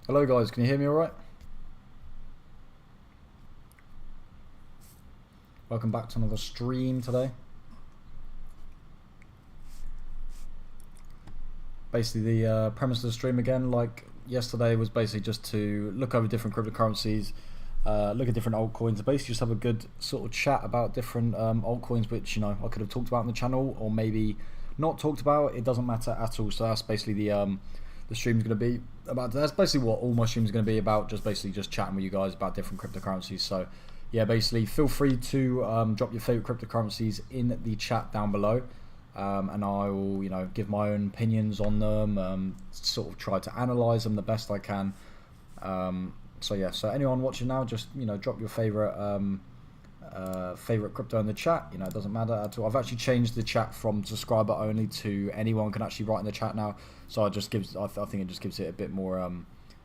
Hello guys, can you hear me alright? Welcome back to another stream today. Basically the premise of the stream again, like yesterday, was basically just to look over different cryptocurrencies, look at different altcoins, basically just have a good sort of chat about different altcoins which, you know, I could have talked about on the channel or maybe not talked about. It doesn't matter at all. So that's basically the stream's going to be about. That's basically what all my streams are going to be about, just basically just chatting with you guys about different cryptocurrencies. So yeah, basically feel free to drop your favorite cryptocurrencies in the chat down below, and I will, you know, give my own opinions on them, sort of try to analyze them the best I can. So yeah, so anyone watching now, just, you know, drop your favorite favorite crypto in the chat. You know, it doesn't matter at all. I've actually changed the chat from subscriber only to anyone can actually write in the chat now. So I think it just gives it a bit more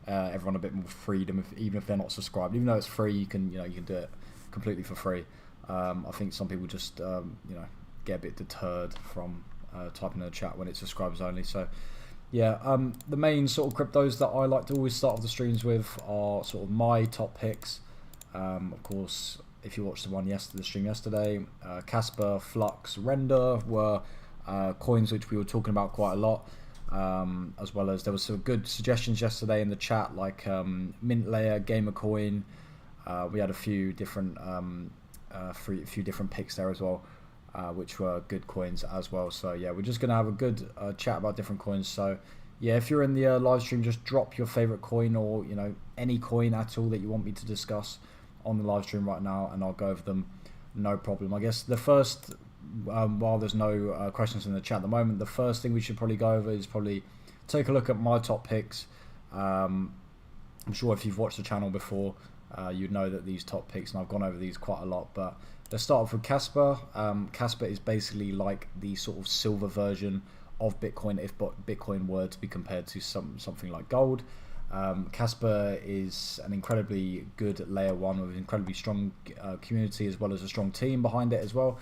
everyone a bit more freedom, even if they're not subscribed. Even though it's free, you can do it completely for free. I think some people just you know, get a bit deterred from typing in the chat when it's subscribers only. So yeah, the main sort of cryptos that I like to always start off the streams with are sort of my top picks. Of course, if you watched the stream yesterday, Casper, Flux, Render were coins which we were talking about quite a lot, as well as there was some good suggestions yesterday in the chat, like Mint Layer, Gamer Coin. We had a few different picks there as well, which were good coins as well. So yeah, we're just gonna have a good chat about different coins. So yeah, if you're in the live stream, just drop your favorite coin, or, you know, any coin at all that you want me to discuss on the live stream right now, and I'll go over them, no problem. I guess the first, while there's no questions in the chat at the moment, the first thing we should probably go over is probably take a look at my top picks. I'm sure if you've watched the channel before, you'd know that these top picks, and I've gone over these quite a lot, but let's start off with Casper. Casper is basically like the sort of silver version of Bitcoin, if Bitcoin were to be compared to something like gold. Casper is an incredibly good layer one with an incredibly strong community, as well as a strong team behind it as well.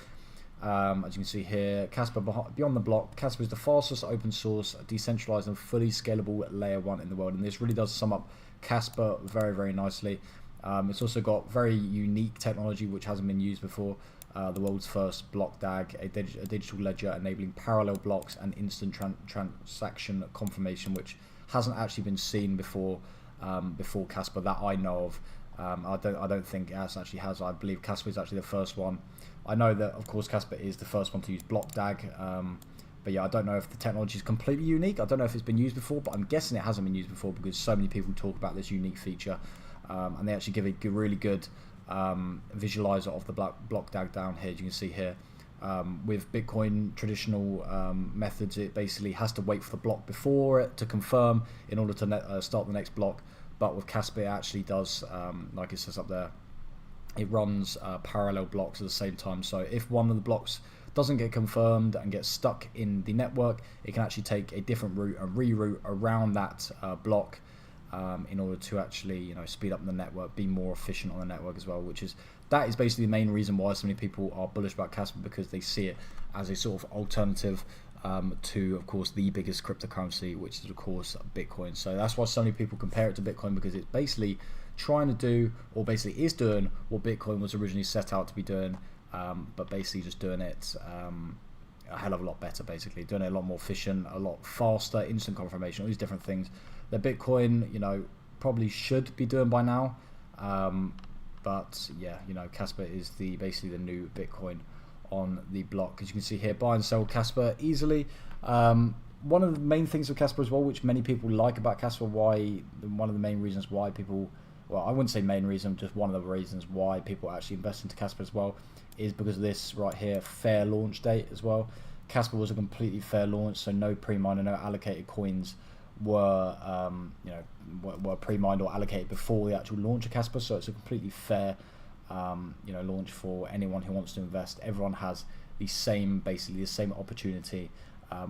As you can see here, Casper beyond the block, Casper is the fastest open source, decentralized and fully scalable layer one in the world, and this really does sum up Casper very, very nicely. It's also got very unique technology which hasn't been used before. The world's first block DAG, a digital ledger enabling parallel blocks and instant transaction confirmation, which hasn't actually been seen before Casper that I know of. I don't think it actually has. I believe Casper is actually the first one. I know that, of course, Casper is the first one to use block DAG, but yeah, I don't know if the technology is completely unique. I don't know if it's been used before, but I'm guessing it hasn't been used before because so many people talk about this unique feature, and they actually give a really good visualizer of the block DAG down here. As you can see here, with Bitcoin traditional methods, it basically has to wait for the block before it to confirm in order to start the next block. But with Casper, it actually does, like it says up there, it runs parallel blocks at the same time. So if one of the blocks doesn't get confirmed and gets stuck in the network, it can actually take a different route and reroute around that block, in order to actually, you know, speed up the network, be more efficient on the network as well. That is basically the main reason why so many people are bullish about Casper, because they see it as a sort of alternative to, of course, the biggest cryptocurrency, which is, of course, Bitcoin. So that's why so many people compare it to Bitcoin, because it's basically trying to do, or basically is doing, what Bitcoin was originally set out to be doing, but basically just doing it a hell of a lot better, basically doing it a lot more efficient, a lot faster, instant confirmation, all these different things that Bitcoin, you know, probably should be doing by now. But yeah, you know, Casper is basically the new Bitcoin on the block. As you can see here, buy and sell Casper easily. One of the main things with Casper as well, which many people like about Casper, one of the main reasons why people, well, I wouldn't say main reason, just one of the reasons why people actually invest into Casper as well, is because of this right here, fair launch date as well. Casper was a completely fair launch, so no pre-mined, no allocated coins were were pre-mined or allocated before the actual launch of Casper. So it's a completely fair launch for anyone who wants to invest. Everyone has basically the same opportunity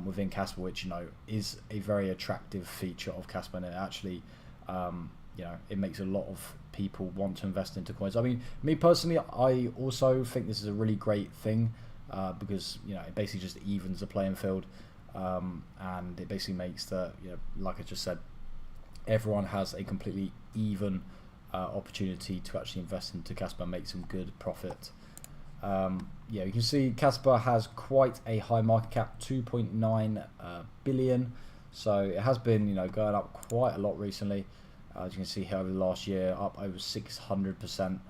within Casper, which, you know, is a very attractive feature of Casper, and it actually it makes a lot of people want to invest into coins. I mean, me personally, I also think this is a really great thing because it basically just evens the playing field, and it basically makes the like I just said, everyone has a completely even opportunity to actually invest into Casper and make some good profit. You can see Casper has quite a high market cap, 2.9 billion. So it has been going up quite a lot recently. As you can see here, over the last year, up over 600%.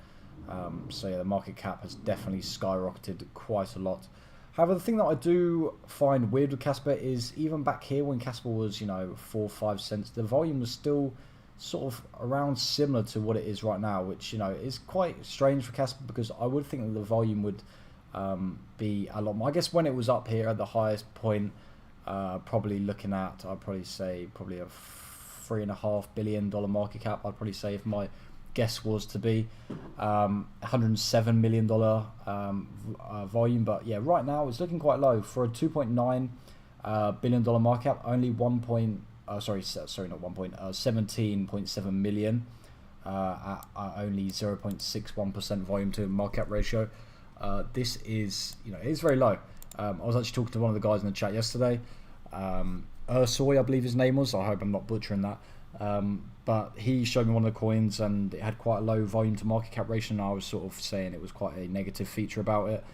So yeah, the market cap has definitely skyrocketed quite a lot. However, the thing that I do find weird with Casper is even back here when Casper was 4 or 5 cents, the volume was still sort of around similar to what it is right now, which is quite strange for Casper, because I would think that the volume would be a lot more. I guess when it was up here at the highest point, probably looking at, I'd probably say probably a $3.5 billion market cap. I'd probably say, if my guess was to be $107 million volume. But yeah, right now it's looking quite low for a $2.9 billion market cap. Only 17.7 million at only 0.61% volume to market cap ratio. This is it's very low. I was actually talking to one of the guys in the chat yesterday, Ursoy, I believe his name was. I hope I'm not butchering that. But he showed me one of the coins, and it had quite a low volume to market cap ratio, and I was sort of saying it was quite a negative feature about it.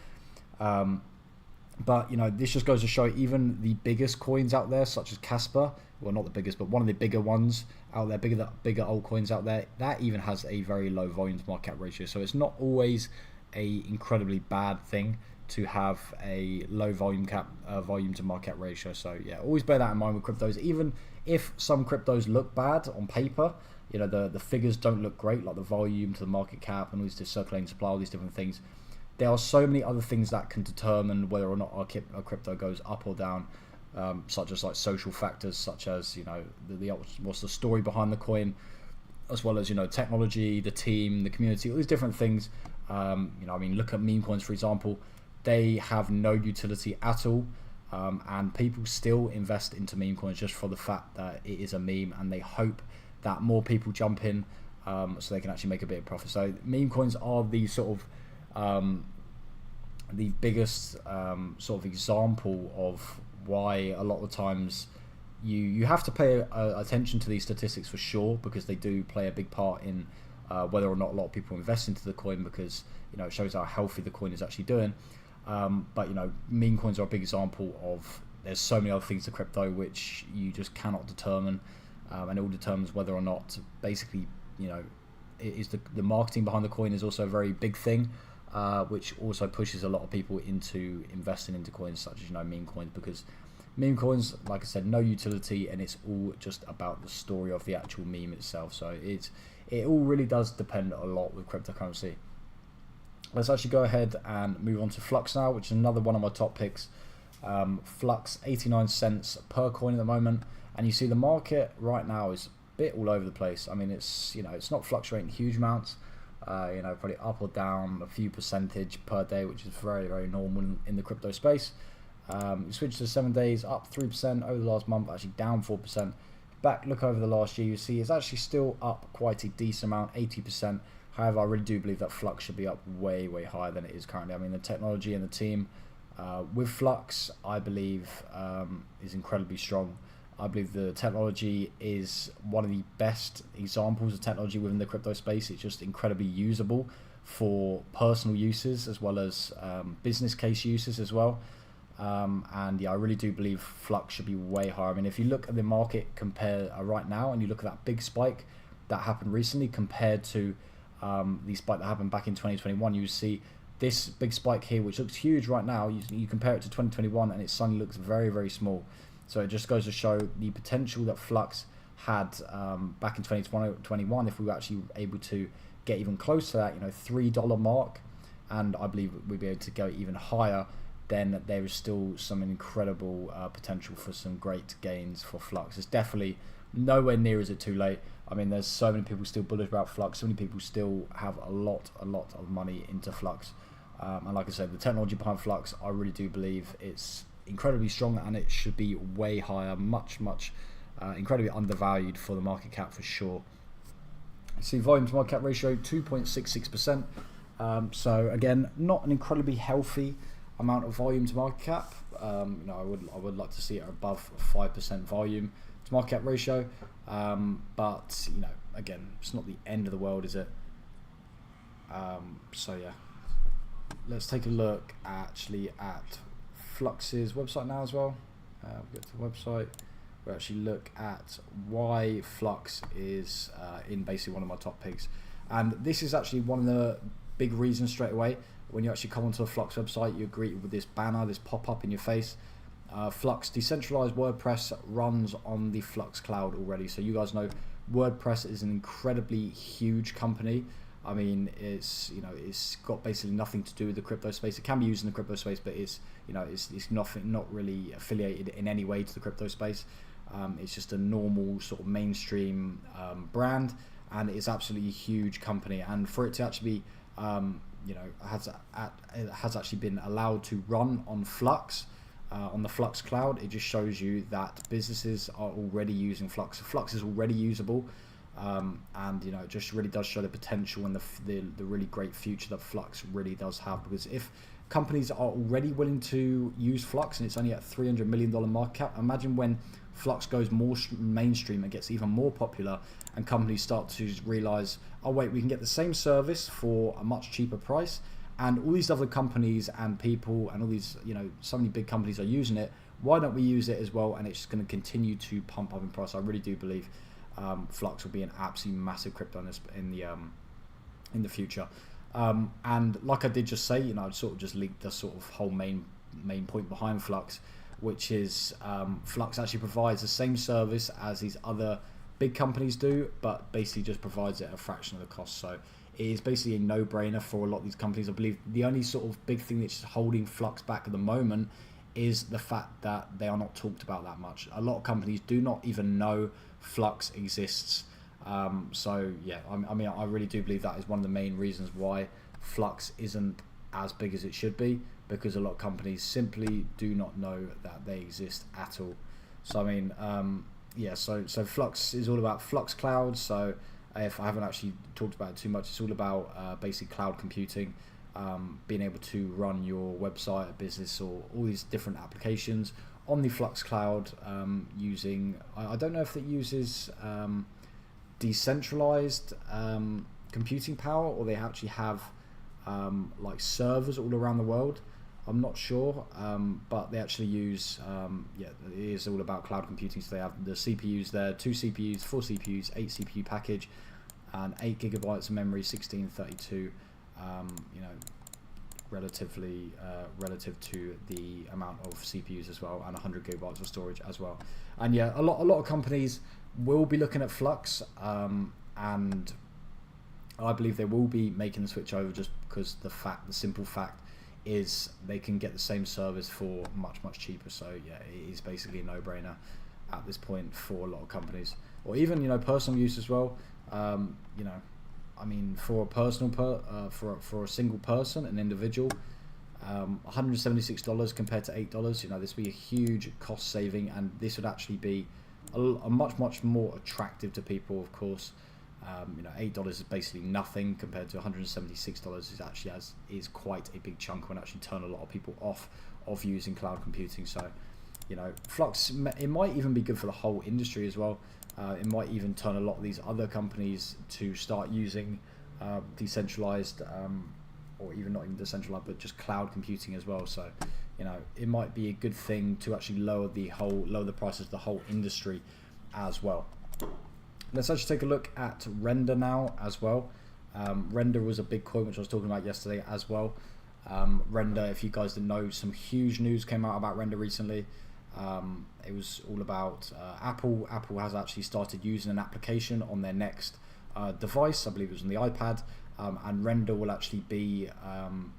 But this just goes to show, even the biggest coins out there, such as Casper, well, not the biggest, but one of the bigger ones out there, bigger altcoins out there, that even has a very low volume to market cap ratio. So it's not always a incredibly bad thing to have a low volume to market cap ratio. So yeah, always bear that in mind with cryptos. Even if some cryptos look bad on paper, the figures don't look great, like the volume to the market cap and all this circulating supply, all these different things. There are so many other things that can determine whether or not a crypto goes up or down, such as like social factors, such as what's the story behind the coin, as well as technology, the team, the community, all these different things. I mean, look at meme coins, for example. They have no utility at all, and people still invest into meme coins just for the fact that it is a meme, and they hope that more people jump in so they can actually make a bit of profit. So meme coins are the sort of the biggest sort of example of why a lot of the times you have to pay attention to these statistics for sure, because they do play a big part in whether or not a lot of people invest into the coin, because it shows how healthy the coin is actually doing. But meme coins are a big example of, there's so many other things to crypto which you just cannot determine, and it all determines whether or not basically it is the marketing behind the coin is also a very big thing, which also pushes a lot of people into investing into coins such as meme coins, because meme coins, like I said, no utility, and it's all just about the story of the actual meme itself. So it all really does depend a lot with cryptocurrency. Let's actually go ahead and move on to Flux now, which is another one of my top picks. Flux, 89 cents per coin at the moment, and you see the market right now is a bit all over the place. I mean, it's it's not fluctuating huge amounts, probably up or down a few percentage per day, which is very, very normal in the crypto space. You switch to 7 days, up 3% over the last month, actually down 4%. Look over the last year, you see it's actually still up quite a decent amount, 80%. However, I really do believe that Flux should be up way, way higher than it is currently. I mean, the technology and the team with Flux, I believe, is incredibly strong. I believe the technology is one of the best examples of technology within the crypto space. It's just incredibly usable for personal uses as well as business case uses as well. And yeah, I really do believe Flux should be way higher. I mean, if you look at the market right now, and you look at that big spike that happened recently compared to the spike that happened back in 2021, you see this big spike here, which looks huge right now. You compare it to 2021, and it suddenly looks very, very small. So it just goes to show the potential that Flux had back in 2021 if we were actually able to get even close to that $3 mark, and I believe we'd be able to go even higher. Then there is still some incredible potential for some great gains for Flux. It's definitely nowhere near is it too late. I mean, there's so many people still bullish about Flux. So many people still have a lot of money into Flux. And like I said, the technology behind Flux, I really do believe it's incredibly strong, and it should be way higher, much incredibly undervalued for the market cap for sure. See, volume to market cap ratio 2.66%. So again, not an incredibly healthy amount of volume to market cap. I would like to see it above 5% volume to market cap ratio. But again, it's not the end of the world, is it? So yeah, let's take a look actually at Flux's website now as well. We'll get to the website. We'll actually look at why Flux is in basically one of my top picks. And this is actually one of the big reasons straight away. When you actually come onto a Flux website, you're greeted with this banner, this pop-up in your face. Flux decentralized WordPress runs on the Flux cloud already. So you guys know WordPress is an incredibly huge company. I mean, it's got basically nothing to do with the crypto space. It can be used in the crypto space, but it's not really affiliated in any way to the crypto space. It's just a normal sort of mainstream brand, and it's absolutely a huge company. And for it to actually be, has actually been allowed to run on Flux, on the Flux cloud, it just shows you that businesses are already using Flux. Flux is already usable. And it just really does show the potential and the really great future that Flux really does have. Because if companies are already willing to use Flux and it's only at $300 million market cap, imagine when Flux goes more mainstream and gets even more popular, and companies start to realize, oh wait, we can get the same service for a much cheaper price, and all these other companies and people and all these, so many big companies are using it. Why don't we use it as well? And it's just going to continue to pump up in price. I really do believe Flux will be an absolutely massive crypto in the future. And like I did just say, I'd sort of just leaked the sort of whole main point behind Flux, which is Flux actually provides the same service as these other big companies do, but basically just provides it at a fraction of the cost. So it is basically a no-brainer for a lot of these companies. I believe the only sort of big thing that's holding Flux back at the moment is the fact that they are not talked about that much. A lot of companies do not even know Flux exists. So yeah, I mean, I really do believe that is one of the main reasons why Flux isn't as big as it should be, because a lot of companies simply do not know that they exist at all. So I mean, so Flux is all about Flux Cloud. So if I haven't actually talked about it too much, it's all about basically cloud computing, being able to run your website, a business, or all these different applications on the Flux cloud using, I don't know if it uses decentralized computing power, or they actually have like servers all around the world. I'm not sure, but they actually use, it is all about cloud computing. So they have the CPUs there, 2 CPUs, 4 CPUs, 8 CPU package, and 8 gigabytes of memory, 1632, relative to the amount of CPUs as well, and 100 gigabytes of storage as well. And yeah, a lot of companies will be looking at Flux, and I believe they will be making the switch over, just because the simple fact is they can get the same service for much cheaper. So yeah, it is basically a no-brainer at this point for a lot of companies, or even personal use as well. I mean, for a personal for a single person, an individual, $176 compared to $8. This would be a huge cost saving, and this would actually be a much more attractive to people. Of course, $8 is basically nothing compared to $176. Is quite a big chunk, and actually turn a lot of people off of using cloud computing. So, Flux, it might even be good for the whole industry as well. It might even turn a lot of these other companies to start using decentralized, or even not even decentralized, but just cloud computing as well. So, it might be a good thing to actually lower the prices of the whole industry as well. Let's actually take a look at Render now as well. Render was a big coin which I was talking about yesterday as well. Render, if you guys didn't know, some huge news came out about Render recently. It was all about Apple. Apple has actually started using an application on their next device. I believe it was on the iPad, and Render will actually be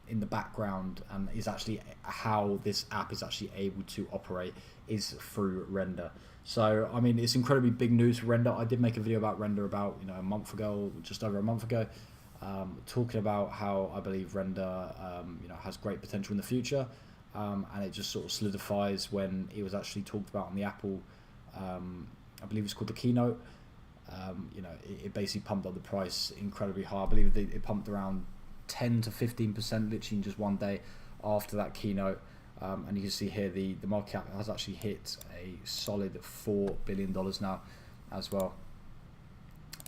in the background, and is actually how this app is actually able to operate is through Render. So I mean, it's incredibly big news for Render. I did make a video about Render about a month ago, just over a month ago, talking about how I believe Render has great potential in the future. And it just sort of solidifies when it was actually talked about on the Apple, I believe it's called the keynote. you know, it basically pumped up the price incredibly high. I believe it pumped around 10 to 15% literally in just one day after that keynote. And you can see here the market cap has actually hit a solid $4 billion now as well.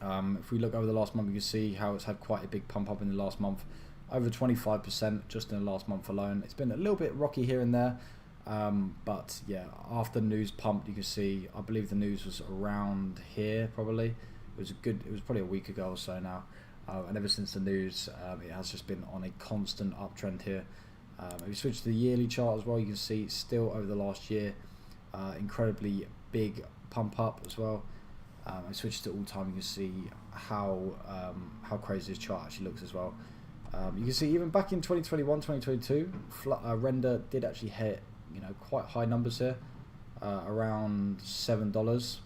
If we look over the last month, you can see how it's had quite a big pump up in the last month, over 25% just in the last month alone. It's been a little bit rocky here and there, but yeah, after news pumped, you can see, I believe the news was around here probably. It was probably a week ago or so now, and ever since the news, it has just been on a constant uptrend here. If we switch to the yearly chart as well, you can see still over the last year, incredibly big pump up as well. I switched to all time. You can see how crazy this chart actually looks as well. You can see even back in 2021, 2022, Render did actually hit, you know, quite high numbers here, around $7,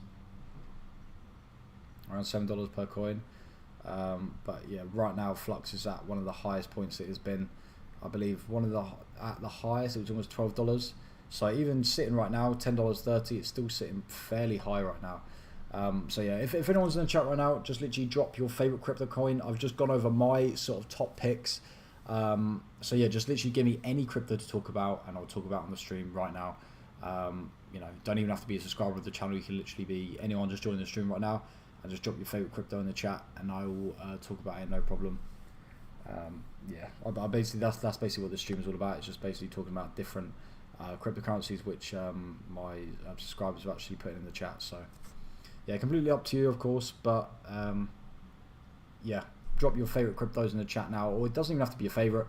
per coin. But yeah, right now Flux is at one of the highest points it has been. I believe at the highest it was almost $12. So even sitting right now, $10.30, it's still sitting fairly high right now. So yeah, if anyone's in the chat right now, just literally drop your favorite crypto coin. I've just gone over my sort of top picks. So yeah, just literally give me any crypto to talk about, and I'll talk about on the stream right now. You know, don't even have to be a subscriber of the channel. You can literally be anyone just joining the stream right now, and just drop your favorite crypto in the chat, and I will talk about it, no problem. Yeah, I basically that's basically what this stream is all about. It's just basically talking about different cryptocurrencies which my subscribers have actually put in the chat. So yeah, completely up to you, of course, but yeah, drop your favorite cryptos in the chat now, or it doesn't even have to be a favorite,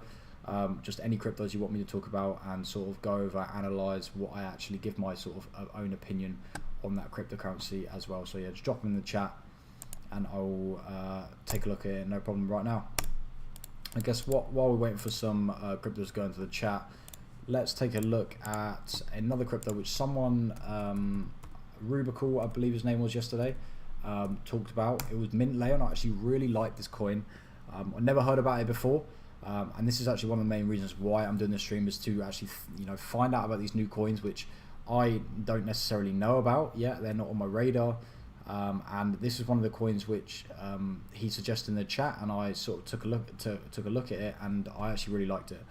just any cryptos you want me to talk about, and sort of go over, analyze what I actually give my sort of own opinion on that cryptocurrency as well. So yeah, just drop them in the chat, and I'll take a look at it, no problem right now. I guess while we're waiting for some cryptos to go into the chat, let's take a look at another crypto which someone, Rubical, I believe his name was yesterday, talked about. It was Mint Layer, and I actually really like this coin. I never heard about it before, and this is actually one of the main reasons why I'm doing this stream, is to actually find out about these new coins which I don't necessarily know about yet. They're not on my radar. And this is one of the coins which he suggested in the chat, and I sort of took a look at it, and I actually really liked it.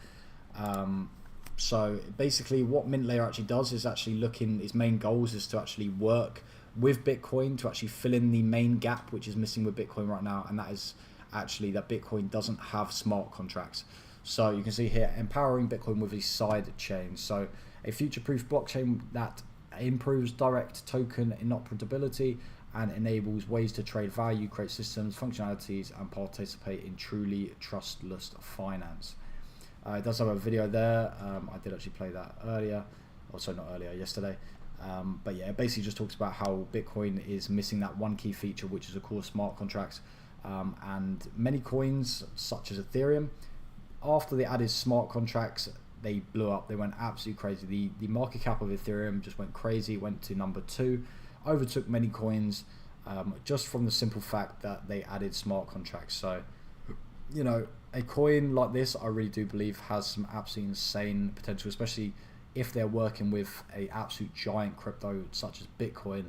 So basically, what Mint Layer actually does is actually its main goals is to actually work with Bitcoin to actually fill in the main gap which is missing with Bitcoin right now, and that is actually that Bitcoin doesn't have smart contracts. So you can see here, empowering Bitcoin with a side chain. So a future-proof blockchain that improves direct token interoperability and enables ways to trade value, create systems, functionalities, and participate in truly trustless finance. It does have a video there. I did actually play that earlier, also not earlier, yesterday. But yeah, it basically just talks about how Bitcoin is missing that one key feature, which is of course smart contracts. And many coins, such as Ethereum, after they added smart contracts, they blew up. They went absolutely crazy. The market cap of Ethereum just went crazy. It went to number 2, overtook many coins, just from the simple fact that they added smart contracts. So, you know, a coin like this, I really do believe, has some absolutely insane potential, especially if they're working with a absolute giant crypto such as Bitcoin.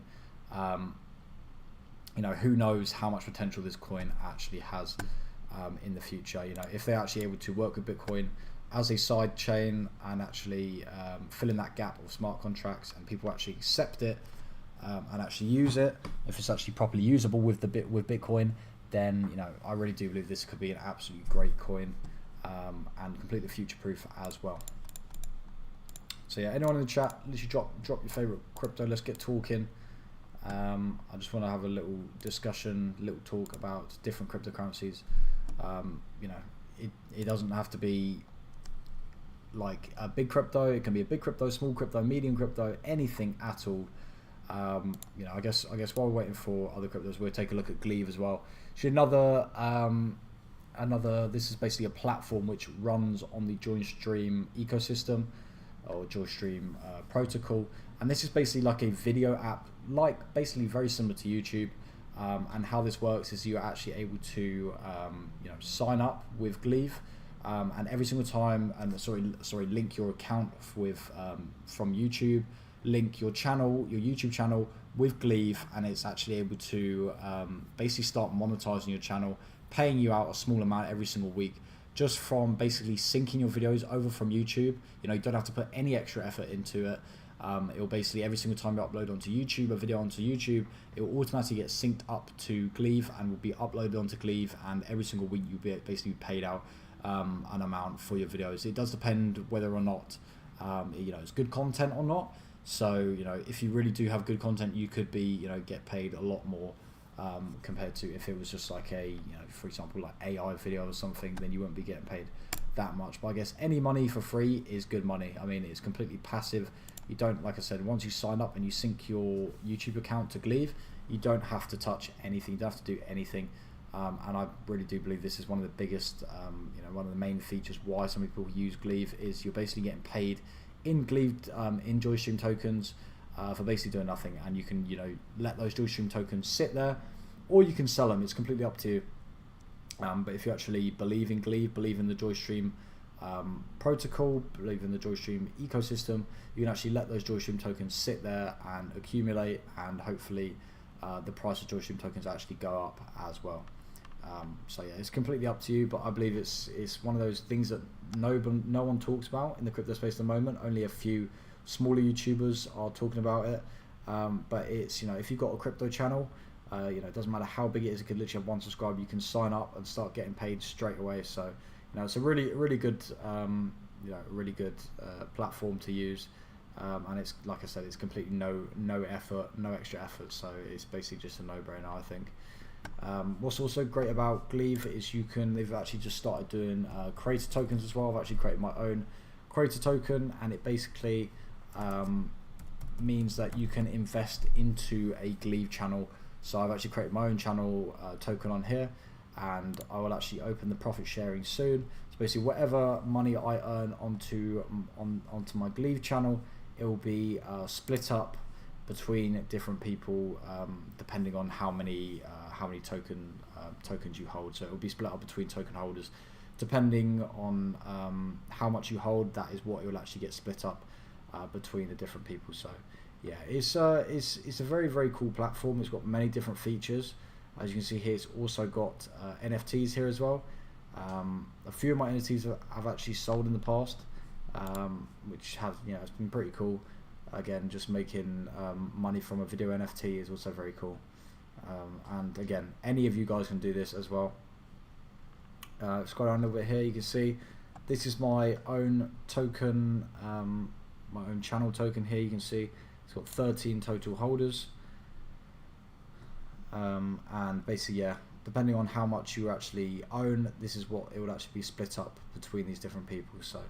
You know, who knows how much potential this coin actually has in the future. You know, if they're actually able to work with Bitcoin as a side chain and actually fill in that gap of smart contracts, and people actually accept it and actually use it, if it's actually properly usable with Bitcoin, then you know, I really do believe this could be an absolutely great coin and completely future-proof as well. So yeah, anyone in the chat, literally drop your favorite crypto. Let's get talking. I just want to have a little discussion, little talk about different cryptocurrencies. You know, it doesn't have to be like a big crypto. It can be a big crypto, small crypto, medium crypto, anything at all. You know, I guess while we're waiting for other cryptos, we'll take a look at Gleave as well. So this is basically a platform which runs on the Joinstream ecosystem, or Joinstream protocol, and this is basically like a video app, like basically very similar to YouTube. And how this works is you're actually able to you know, sign up with Gleave, and every single time, and link your account with from YouTube, link your channel, your YouTube channel, with Gleave, and it's actually able to basically start monetizing your channel, paying you out a small amount every single week, just from basically syncing your videos over from YouTube. You know, you don't have to put any extra effort into it. It'll basically, every single time you upload onto YouTube, a video onto YouTube, it will automatically get synced up to Gleave and will be uploaded onto Gleave, and every single week you'll be basically paid out an amount for your videos. It does depend whether or not you know, it's good content or not. So, you know, if you really do have good content, you could be, you know, get paid a lot more compared to if it was just like a, you know, for example, like AI video or something, then you won't be getting paid that much. But I guess any money for free is good money. I mean, it's completely passive. You don't, like I said, once you sign up and you sync your YouTube account to Gleave, you don't have to touch anything. You don't have to do anything. And I really do believe this is one of the biggest, you know, one of the main features why some people use Gleave is you're basically getting paid in Gleave, in JoyStream tokens for basically doing nothing. And you can, you know, let those JoyStream tokens sit there, or you can sell them. It's completely up to you. But if you actually believe in Gleave, believe in the JoyStream protocol, believe in the JoyStream ecosystem, you can actually let those JoyStream tokens sit there and accumulate, and hopefully the price of JoyStream tokens actually go up as well. So yeah, it's completely up to you, but I believe it's one of those things that no one talks about in the crypto space at the moment. Only a few smaller YouTubers are talking about it. But it's, you know, if you've got a crypto channel, you know, it doesn't matter how big it is. It could literally have 1 subscriber. You can sign up and start getting paid straight away. So, you know, it's a really good, you know, really good platform to use. And it's, like I said, it's completely no effort, no extra effort. So it's basically just a no-brainer, I think. What's also great about Gleave is they've actually just started doing creator tokens as well. I've actually created my own creator token, and it basically means that you can invest into a Gleave channel. So I've actually created my own channel token on here, and I will actually open the profit sharing soon. So basically whatever money I earn onto my Gleave channel, it will be split up between different people depending on how many tokens you hold. So it will be split up between token holders depending on how much you hold. That is what it will actually get split up between the different people. So yeah, it's a very cool platform. It's got many different features. As you can see here, it's also got NFTs here as well. A few of my NFTs I've actually sold in the past, which have, you know, it's been pretty cool. Again, just making money from a video NFT is also very cool. And again, any of you guys can do this as well. Scroll down a little bit here, you can see this is my own token, my own channel token here. You can see it's got 13 total holders. And basically, yeah, depending on how much you actually own, this is what it would actually be split up between these different people. So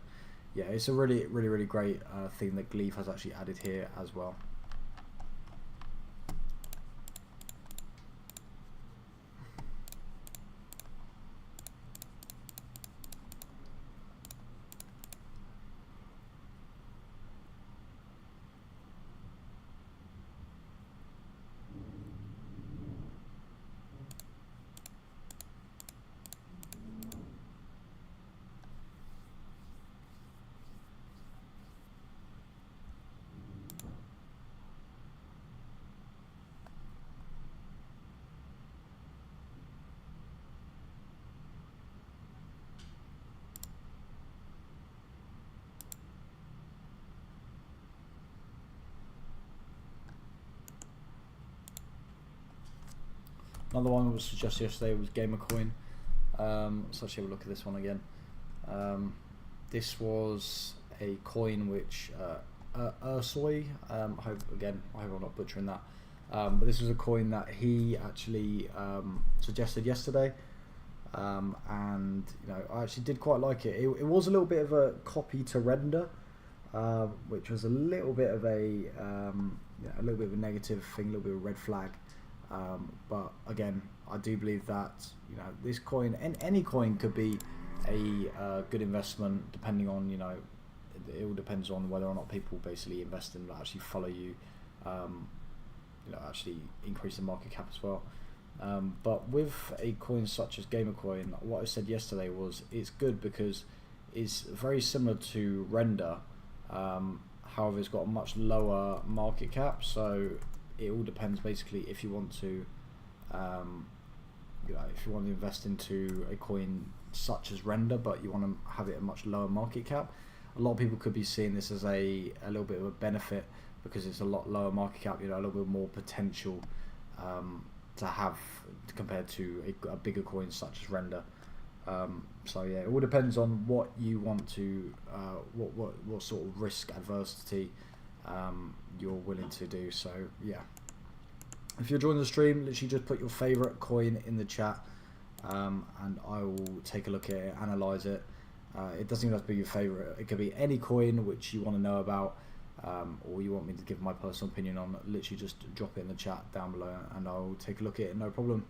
yeah, it's a really great thing that Gleave has actually added here as well. Another one that was suggested yesterday was Gamercoin. So let's have a look at this one again. This was a coin which Ursoy, I hope I'm not butchering that, but this was a coin that he actually suggested yesterday, and you know, I actually did quite like it. It was a little bit of a copy to render, which was a little bit of a negative thing, a little bit of a red flag. But again, I do believe that, you know, this coin and any coin could be a good investment, depending on, you know, it all depends on whether or not people basically invest in, actually follow you, you know, actually increase the market cap as well. But with a coin such as Gamercoin, what I said yesterday was it's good because it's very similar to Render. However, it's got a much lower market cap, so it all depends basically if you want to if you want to invest into a coin such as Render, but you want to have it a much lower market cap. A lot of people could be seeing this as a little bit of a benefit because it's a lot lower market cap, a little bit more potential to have compared to a bigger coin such as Render. So yeah, it all depends on what you want to, what sort of risk adversity you're willing to do. So yeah, if you're joining the stream, literally just put your favorite coin in the chat, and I will take a look at it, analyze it. It doesn't even have to be your favorite. It could be any coin which you want to know about, or you want me to give my personal opinion on. Literally just drop it in the chat down below, and I'll take a look at it, no problem.